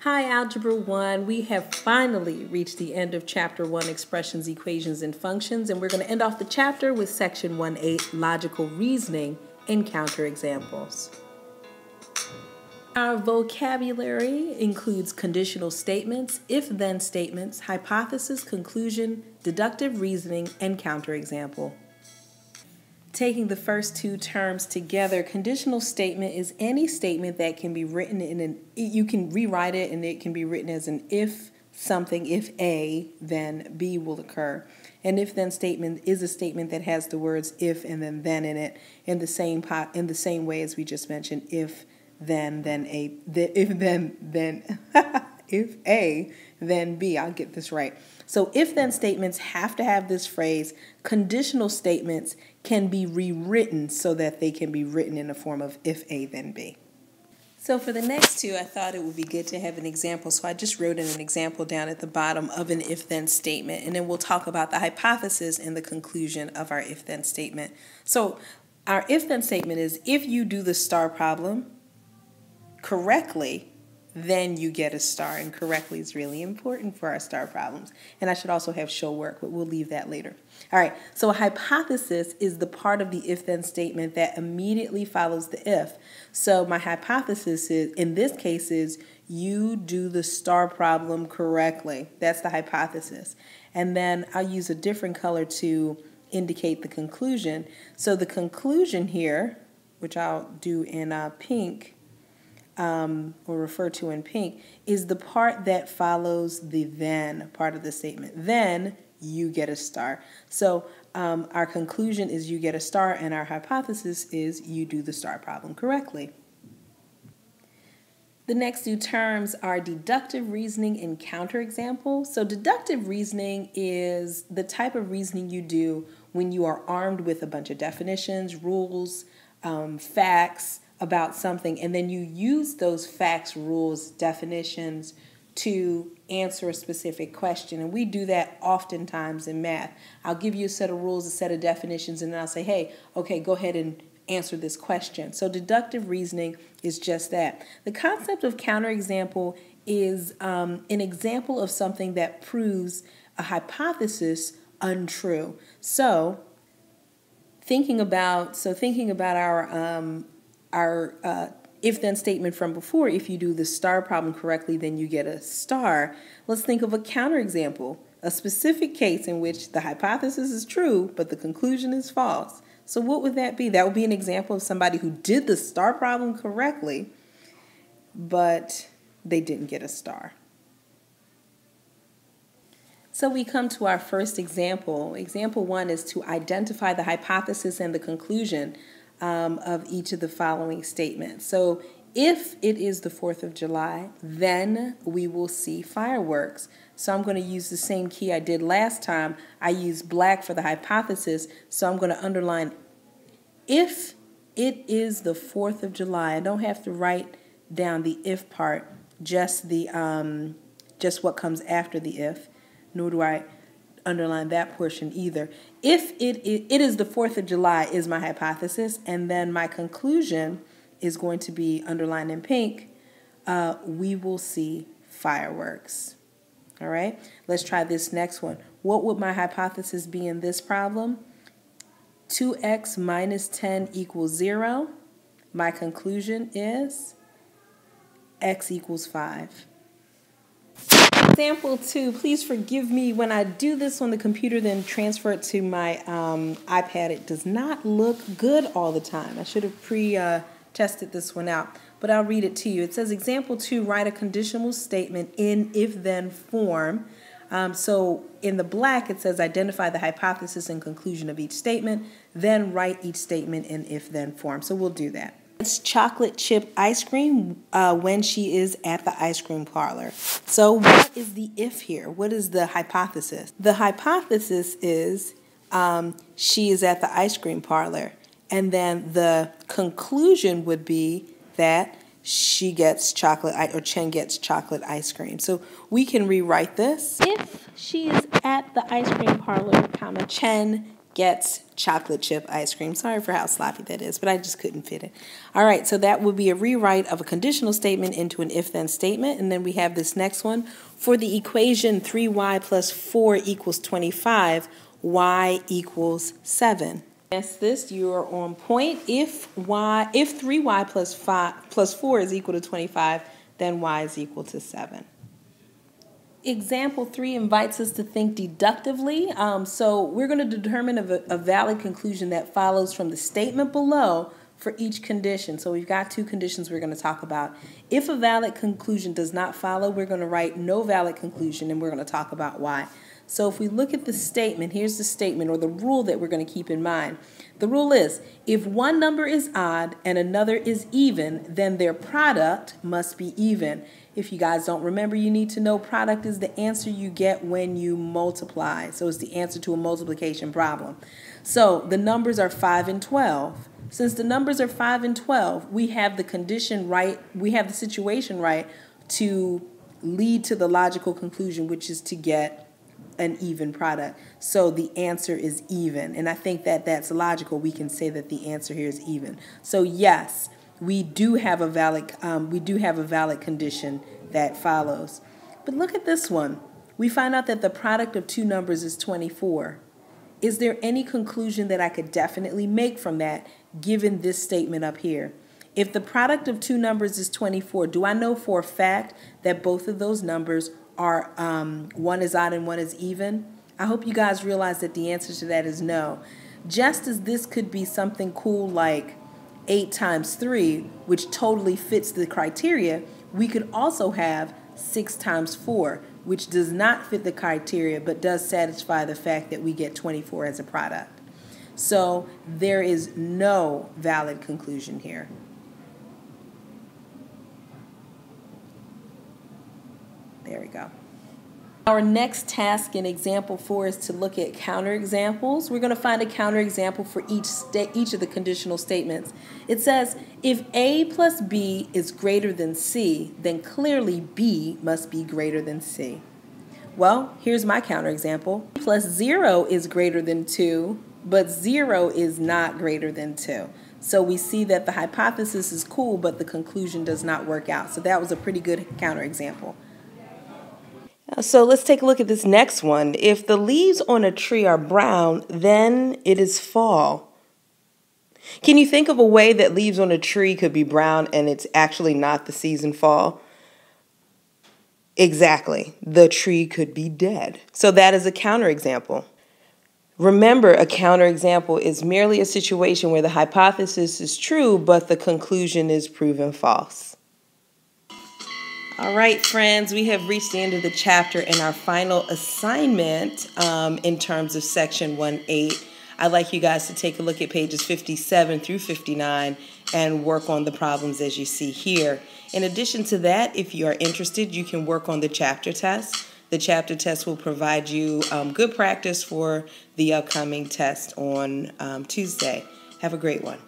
Hi, Algebra 1. We have finally reached the end of Chapter 1, Expressions, Equations, and Functions, and we're going to end off the chapter with Section 1.8, Logical Reasoning and Counterexamples. Our vocabulary includes conditional statements, if-then statements, hypothesis, conclusion, deductive reasoning, and counterexample. Taking the first two terms together, conditional statement is any statement that can be written you can rewrite it and it can be written as an if A, then B will occur. An if-then statement is a statement that has the words if and then in it in the same way as we just mentioned, if A, then B. I'll get this right. So if-then statements have to have this phrase. Conditional statements can be rewritten so that they can be written in the form of if A, then B. So for the next two, I thought it would be good to have an example. So I just wrote in an example down at the bottom of an if-then statement, and then we'll talk about the hypothesis and the conclusion of our if-then statement. So our if-then statement is if you do the star problem correctly, then you get a star, and correctly is really important for our star problems. And I should also have show work, but we'll leave that later. All right, so a hypothesis is the part of the if-then statement that immediately follows the if. So my hypothesis is, in this case, is you do the star problem correctly. That's the hypothesis. And then I'll use a different color to indicate the conclusion. So the conclusion here, which I'll do in pink, or refer to in pink, is the part that follows the then part of the statement. Then you get a star. So our conclusion is you get a star, and our hypothesis is you do the star problem correctly. The next two terms are deductive reasoning and counterexample. So deductive reasoning is the type of reasoning you do when you are armed with a bunch of definitions, rules, facts, about something, and then you use those facts, rules, definitions to answer a specific question. And we do that oftentimes in math. I'll give you a set of rules, a set of definitions, and then I'll say, hey, okay, go ahead and answer this question. So deductive reasoning is just that. The concept of counterexample is an example of something that proves a hypothesis untrue. So thinking about our if-then statement from before, if you do the star problem correctly, then you get a star. Let's think of a counterexample, a specific case in which the hypothesis is true, but the conclusion is false. So what would that be? That would be an example of somebody who did the star problem correctly, but they didn't get a star. So we come to our first example. Example 1 is to identify the hypothesis and the conclusion of each of the following statements. So if it is the 4th of July, then we will see fireworks. So I'm going to use the same key I did last time. I used black for the hypothesis, so I'm going to underline if it is the 4th of July. I don't have to write down the if part, just what comes after the if, nor do I underline that portion either. If it is the 4th of July is my hypothesis, and then my conclusion is going to be underlined in pink. We will see fireworks. All right, let's try this next one. What would my hypothesis be in this problem? 2x minus 10 equals 0. My conclusion is x equals 5. Example 2, please forgive me when I do this on the computer, then transfer it to my iPad. It does not look good all the time. I should have pre-tested this one out, but I'll read it to you. It says, example 2, write a conditional statement in if-then form. So in the black, it says identify the hypothesis and conclusion of each statement, then write each statement in if-then form. So we'll do that. It's chocolate chip ice cream when she is at the ice cream parlor. So what is the if here? What is the hypothesis? The hypothesis is she is at the ice cream parlor. And then the conclusion would be that she gets chocolate, or Chen gets chocolate ice cream. So we can rewrite this. If she is at the ice cream parlor, comma, Chen gets chocolate chip ice cream. Sorry for how sloppy that is, but I just couldn't fit it. All right, so that would be a rewrite of a conditional statement into an if-then statement. And then we have this next one. For the equation 3y plus 4 equals 25, y equals 7. Yes, this, you are on point. If 3y plus 4 is equal to 25, then y is equal to 7. Example 3 invites us to think deductively. So we're going to determine a valid conclusion that follows from the statement below for each condition. So we've got 2 conditions we're going to talk about. If a valid conclusion does not follow, we're going to write no valid conclusion, and we're going to talk about why. So if we look at the statement, here's the statement or the rule that we're going to keep in mind. The rule is, if one number is odd and another is even, then their product must be even. If you guys don't remember, you need to know product is the answer you get when you multiply. So it's the answer to a multiplication problem. So the numbers are 5 and 12. Since the numbers are 5 and 12, we have the condition right, we have the situation right to lead to the logical conclusion, which is to get an even product. So the answer is even. And I think that that's logical. We can say that the answer here is even. So yes, we do have a valid condition that follows. But look at this one. We find out that the product of 2 numbers is 24. Is there any conclusion that I could definitely make from that given this statement up here? If the product of 2 numbers is 24, do I know for a fact that both of those numbers are one is odd and one is even? I hope you guys realize that the answer to that is no. Just as this could be something cool like 8 times 3, which totally fits the criteria, we could also have 6 times 4, which does not fit the criteria but does satisfy the fact that we get 24 as a product. So there is no valid conclusion here. There we go. Our next task in example 4 is to look at counterexamples. We're going to find a counterexample for each of the conditional statements. It says, if A plus B is greater than C, then clearly B must be greater than C. Well, here's my counterexample. Plus 0 is greater than 2, but 0 is not greater than 2. So we see that the hypothesis is cool, but the conclusion does not work out. So that was a pretty good counterexample. So let's take a look at this next one. If the leaves on a tree are brown, then it is fall. Can you think of a way that leaves on a tree could be brown and it's actually not the season fall? Exactly. The tree could be dead. So that is a counterexample. Remember, a counterexample is merely a situation where the hypothesis is true, but the conclusion is proven false. All right, friends, we have reached the end of the chapter and our final assignment in terms of section 1.8. I'd like you guys to take a look at pages 57 through 59 and work on the problems as you see here. In addition to that, if you are interested, you can work on the chapter test. The chapter test will provide you good practice for the upcoming test on Tuesday. Have a great one.